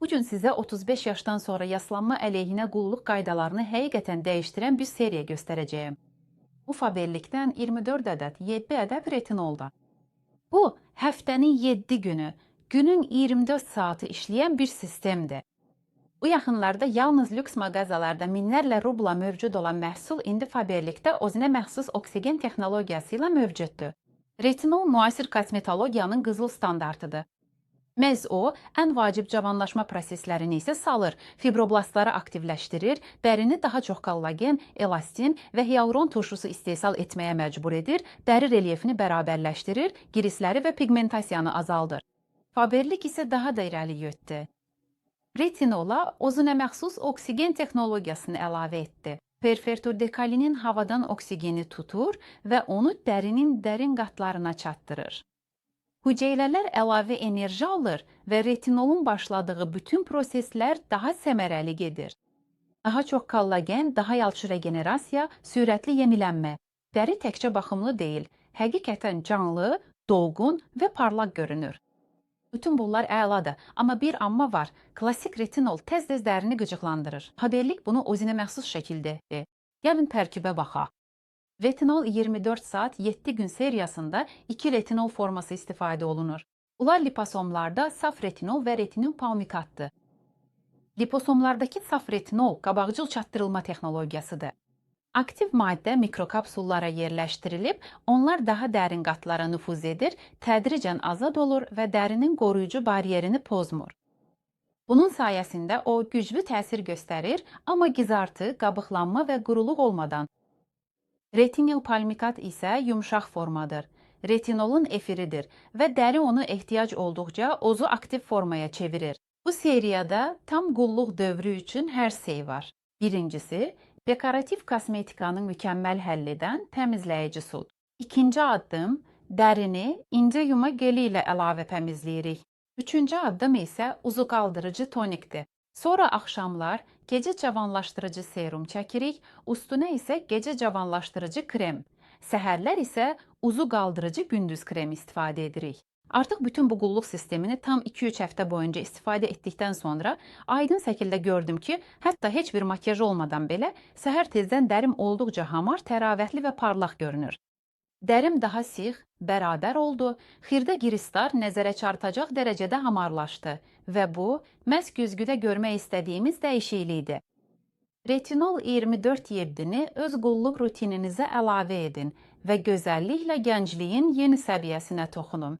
Bugün sizə 35 yaşdan sonra yaslanma əleyhinə qulluq qaydalarını həqiqətən dəyişdirən bir seriya göstərəcəyəm. Bu Faberlikdən 24 ədəd, 7 ədəd retinolda. Bu, həftənin 7 günü, günün 24 saatı işləyən bir sistemdir. Bu yaxınlarda yalnız lüks mağazalarda minlərlə rubla mövcud olan məhsul indi Faberlikdə özünə məxsus oksigen texnologiyası ilə mövcuddur. Retinol müasir kosmetologiyanın qızıl standartıdır. Məhz o, ən vacib cavanlaşma proseslərini isə salır, fibroblastları aktivləşdirir, dərini daha çox kollagen, elastin və hialuron turşusu istehsal etməyə məcbur edir, dəri relyefini bərabərləşdirir, girisləri və pigmentasiyanı azaldır. Faberlik isə daha da irəli getdi. Retinola özünə məxsus oksigen texnologiyasını əlavə etdi. Perfetürdekalinin havadan oksigeni tutur və onu dərinin dərin qatlarına çatdırır. Hüceyrələr əlavə enerji alır və retinolun başladığı bütün proseslər daha səmərəli gedir. Daha çox kollagen, daha yaxşı regenerasiya, sürətli yenilənmə. Dəri təkcə baxımlı deyil, həqiqətən canlı, dolğun və parlaq görünür. Bütün bunlar əladır, amma bir amma var. Klassik retinol tez-tez dərini qıcıqlandırır. Haberlik bunu özünə məxsus şəkildə edir. Gəlin tərkibə baxaq. Retinol 24 saat 7 gün seriyasında 2 retinol forması istifadə olunur. Bunlar liposomlarda saf retinol və retinol palmikatdır. Liposomlardakı saf retinol qabaqcıl çatdırılma texnologiyasıdır. Aktiv maddə mikrokapsullara yerləşdirilib, onlar daha dərin qatlara nüfuz edir, tədricən azad olur və dərinin qoruyucu baryerini pozmur. Bunun sayəsində o güclü təsir göstərir, amma qızartı, qabıqlanma və quruluq olmadan. Retinol palmikat isə yumşaq formadır. Retinolun efiridir və dəri onu ehtiyac olduqca ozu aktiv formaya çevirir. Bu seriyada tam qulluq dövrü üçün hər şey var. Birincisi, dekorativ kosmetikanın mükəmməl həll edən təmizləyici sud. İkinci addım, dərini incə yuma geli ilə əlavə təmizləyirik. Üçüncü addım isə uzu qaldırıcı tonikdir. Sonra axşamlar gecə cavanlaşdırıcı serum çəkirik, üstünə isə gecə cavanlaşdırıcı krem. Səhərlər isə uzu qaldırıcı gündüz krem istifadə edirik. Artıq bütün bu qulluq sistemini tam 2-3 həftə boyunca istifadə etdikdən sonra aydın şəkildə gördüm ki, hətta heç bir makyaj olmadan belə səhər tezdən dərim olduqca hamar, təravətli və parlaq görünür. Dərim daha sıx, bərabər oldu, xirdə girislər nəzərə çarpacaq dərəcədə hamarlaşdı və bu, məhz güzgüdə görmək istədiyimiz dəyişiklikdir. Retinol 24/7-ni öz qulluq rutininizə əlavə edin və gözəlliklə gəncliyin yeni səviyyəsinə toxunun.